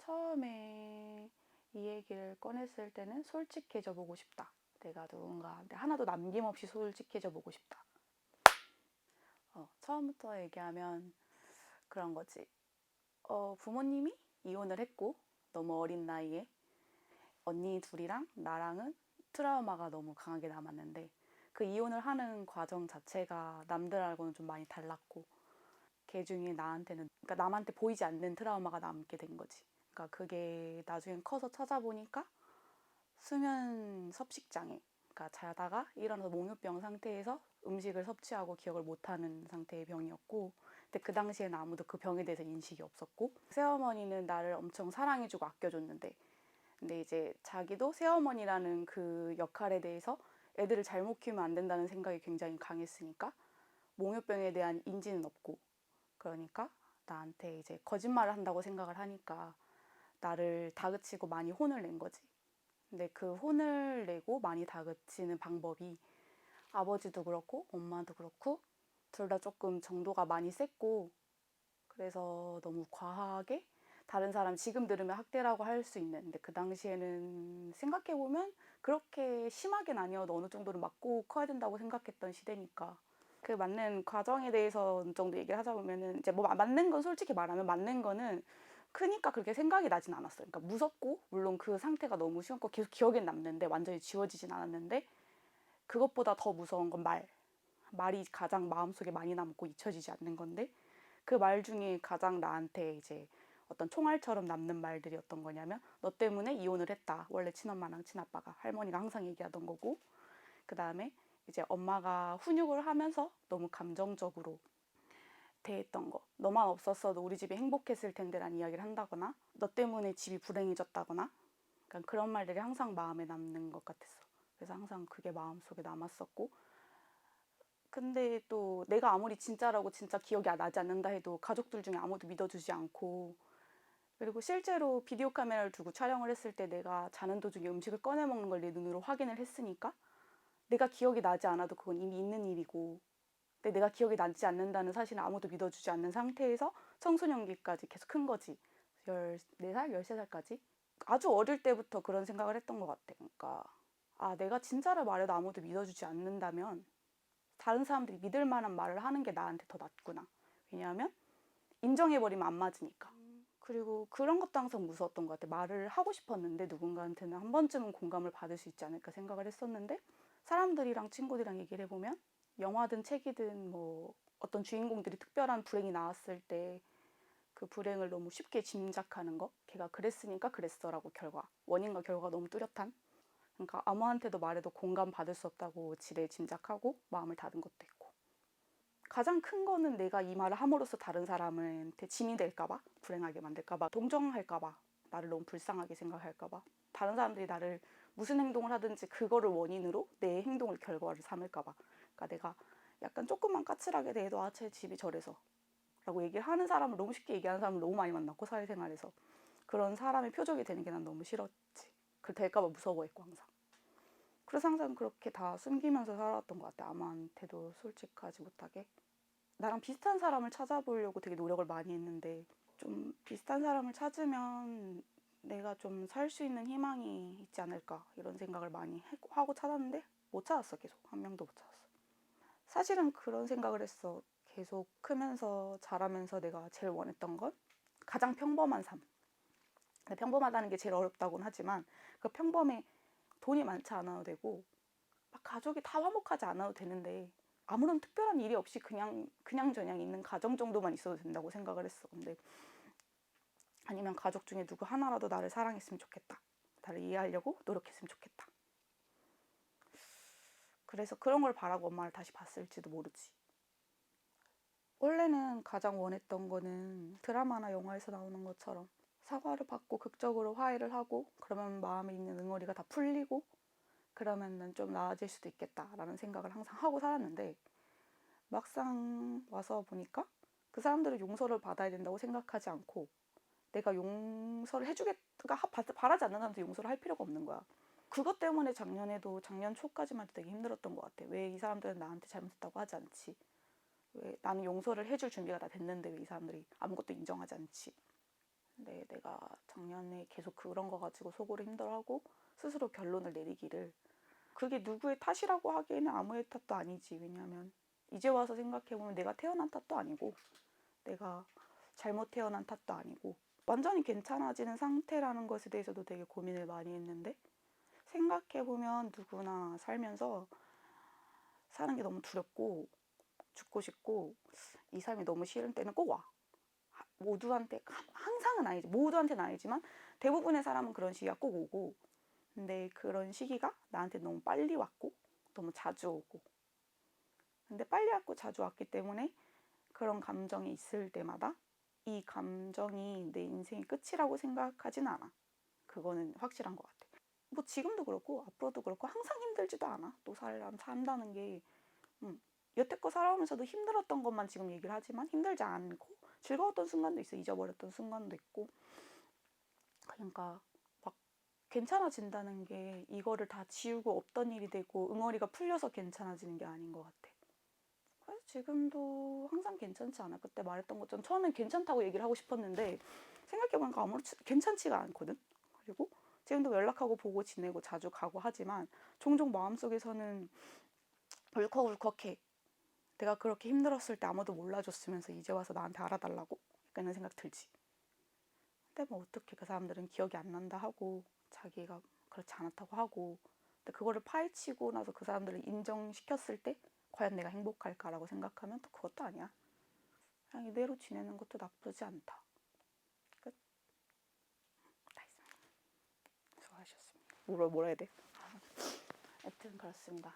처음에 이 얘기를 꺼냈을 때는 솔직해져 보고 싶다. 내가 누군가한테 하나도 남김없이 솔직해져 보고 싶다. 처음부터 얘기하면 그런 거지. 부모님이 이혼을 했고 너무 어린 나이에 언니 둘이랑 나랑은 트라우마가 너무 강하게 남았는데 그 이혼을 하는 과정 자체가 남들하고는 좀 많이 달랐고 걔 중에 나한테는 그러니까 남한테 보이지 않는 트라우마가 남게 된 거지. 그러니까 그게 나중에 커서 찾아보니까 수면 섭식장애. 그러니까 자다가 일어나서 몽유병 상태에서 음식을 섭취하고 기억을 못하는 상태의 병이었고, 근데 그 당시에는 아무도 그 병에 대해서 인식이 없었고, 새어머니는 나를 엄청 사랑해주고 아껴줬는데, 근데 이제 자기도 새어머니라는 그 역할에 대해서 애들을 잘못 키우면 안 된다는 생각이 굉장히 강했으니까 몽유병에 대한 인지는 없고, 그러니까 나한테 이제 거짓말을 한다고 생각을 하니까 나를 다그치고 많이 혼을 낸 거지. 근데 그 혼을 내고 많이 다그치는 방법이 아버지도 그렇고 엄마도 그렇고 둘 다 조금 정도가 많이 셌고, 그래서 너무 과하게 다른 사람 지금 들으면 학대라고 할 수 있는, 근데 그 당시에는 생각해보면 그렇게 심하게는 아니어도 어느 정도는 맞고 커야 된다고 생각했던 시대니까. 그 맞는 과정에 대해서 어느 정도 얘기를 하자 보면은 이제 뭐 맞는 건 솔직히 말하면 맞는 거는 크니까 그렇게 생각이 나진 않았어요. 그러니까 무섭고 물론 그 상태가 너무 심했고 계속 기억엔 남는데 완전히 지워지진 않았는데, 그것보다 더 무서운 건 말이 가장 마음속에 많이 남고 잊혀지지 않는 건데, 그 말 중에 가장 나한테 이제 어떤 총알처럼 남는 말들이 어떤 거냐면 너 때문에 이혼을 했다. 원래 친엄마랑 친아빠가 할머니가 항상 얘기하던 거고, 그 다음에 이제 엄마가 훈육을 하면서 너무 감정적으로 대했던 거, 너만 없었어도 우리 집이 행복했을 텐데 라는 이야기를 한다거나 너 때문에 집이 불행해졌다거나, 그러니까 그런 말들이 항상 마음에 남는 것 같았어. 그래서 항상 그게 마음속에 남았었고, 근데 또 내가 아무리 진짜라고 진짜 기억이 나지 않는다 해도 가족들 중에 아무도 믿어주지 않고, 그리고 실제로 비디오 카메라를 두고 촬영을 했을 때 내가 자는 도중에 음식을 꺼내 먹는 걸 내 눈으로 확인을 했으니까 내가 기억이 나지 않아도 그건 이미 있는 일이고, 근데 내가 기억이 나지 않는다는 사실을 아무도 믿어주지 않는 상태에서 청소년기까지 계속 큰 거지. 14살? 13살까지? 아주 어릴 때부터 그런 생각을 했던 것 같아. 그러니까 내가 진짜를 말해도 아무도 믿어주지 않는다면 다른 사람들이 믿을 만한 말을 하는 게 나한테 더 낫구나. 왜냐하면 인정해버리면 안 맞으니까. 그리고 그런 것도 항상 무서웠던 것 같아. 말을 하고 싶었는데 누군가한테는 한 번쯤은 공감을 받을 수 있지 않을까 생각을 했었는데, 사람들이랑 친구들이랑 얘기를 해보면 영화든 책이든 뭐 어떤 주인공들이 특별한 불행이 나왔을 때 그 불행을 너무 쉽게 짐작하는 거, 걔가 그랬으니까 그랬어라고 원인과 결과가 너무 뚜렷한, 그러니까 아무한테도 말해도 공감받을 수 없다고 지레 짐작하고 마음을 닫은 것도 있고, 가장 큰 거는 내가 이 말을 함으로써 다른 사람한테 짐이 될까봐, 불행하게 만들까봐, 동정할까봐, 나를 너무 불쌍하게 생각할까봐, 다른 사람들이 나를 무슨 행동을 하든지 그거를 원인으로 내 행동을 결과를 삼을까봐. 그러니까 내가 약간 조금만 까칠하게 대해도 쟤 집이 저래서 라고 얘기를 하는 사람을, 너무 쉽게 얘기하는 사람을 너무 많이 만났고, 사회생활에서 그런 사람의 표적이 되는 게 난 너무 싫었지. 그 될까봐 무서워했고 항상. 그래서 항상 그렇게 다 숨기면서 살아왔던 것 같아. 아무한테도 솔직하지 못하게. 나랑 비슷한 사람을 찾아보려고 되게 노력을 많이 했는데, 좀 비슷한 사람을 찾으면 내가 좀 살 수 있는 희망이 있지 않을까 이런 생각을 많이 하고 찾았는데 못 찾았어. 계속 한 명도 못 찾았어. 사실은 그런 생각을 했어. 계속 크면서 자라면서 내가 제일 원했던 건 가장 평범한 삶. 평범하다는 게 제일 어렵다고는 하지만 그 평범에 돈이 많지 않아도 되고 막 가족이 다 화목하지 않아도 되는데 아무런 특별한 일이 없이 그냥저냥 있는 가정 정도만 있어도 된다고 생각을 했어. 근데 아니면 가족 중에 누구 하나라도 나를 사랑했으면 좋겠다. 나를 이해하려고 노력했으면 좋겠다. 그래서 그런 걸 바라고 엄마를 다시 봤을지도 모르지. 원래는 가장 원했던 거는 드라마나 영화에서 나오는 것처럼 사과를 받고 극적으로 화해를 하고 그러면 마음에 있는 응어리가 다 풀리고 그러면 좀 나아질 수도 있겠다라는 생각을 항상 하고 살았는데, 막상 와서 보니까 그 사람들은 용서를 받아야 된다고 생각하지 않고 내가 용서를 해주겠다 바라지 않는 사람한테 용서를 할 필요가 없는 거야. 그것 때문에 작년 초까지만 해도 되게 힘들었던 것 같아. 왜 이 사람들은 나한테 잘못했다고 하지 않지? 왜 나는 용서를 해줄 준비가 다 됐는데 왜 이 사람들이 아무것도 인정하지 않지? 근데 내가 작년에 계속 그런 거 가지고 속으로 힘들어하고 스스로 결론을 내리기를, 그게 누구의 탓이라고 하기에는 아무의 탓도 아니지. 왜냐하면 이제 와서 생각해보면 내가 태어난 탓도 아니고 내가 잘못 태어난 탓도 아니고 완전히 괜찮아지는 상태라는 것에 대해서도 되게 고민을 많이 했는데, 생각해보면 누구나 살면서 사는 게 너무 두렵고 죽고 싶고 이 삶이 너무 싫은 때는 꼭 와. 모두한테, 항상은 아니지, 모두한테는 아니지만 대부분의 사람은 그런 시기가 꼭 오고, 근데 그런 시기가 나한테 너무 빨리 왔고 너무 자주 오고, 근데 빨리 왔고 자주 왔기 때문에 그런 감정이 있을 때마다 이 감정이 내 인생의 끝이라고 생각하진 않아. 그거는 확실한 것 같아. 뭐 지금도 그렇고 앞으로도 그렇고 항상 힘들지도 않아. 또 사람 산다는 게 여태껏 살아오면서도 힘들었던 것만 지금 얘기를 하지만 힘들지 않고 즐거웠던 순간도 있어. 잊어버렸던 순간도 있고. 그러니까 막 괜찮아진다는 게 이거를 다 지우고 없던 일이 되고 응어리가 풀려서 괜찮아지는 게 아닌 것 같아. 그래서 지금도 항상 괜찮지 않아. 그때 말했던 것처럼 처음엔 괜찮다고 얘기를 하고 싶었는데 생각해보니까 아무렇지 괜찮지가 않거든. 그리고 지금도 연락하고 보고 지내고 자주 가고 하지만 종종 마음속에서는 울컥울컥해. 내가 그렇게 힘들었을 때 아무도 몰라줬으면서 이제 와서 나한테 알아달라고? 약간 이런 생각 들지. 근데 뭐 어떻게, 그 사람들은 기억이 안 난다 하고 자기가 그렇지 않았다고 하고, 근데 그거를 파헤치고 나서 그 사람들을 인정시켰을 때 과연 내가 행복할까라고 생각하면 또 그것도 아니야. 그냥 이대로 지내는 것도 나쁘지 않다. 끝. 다 했습니다. 수고하셨습니다. 뭐라 해야 돼? 하여튼 그렇습니다.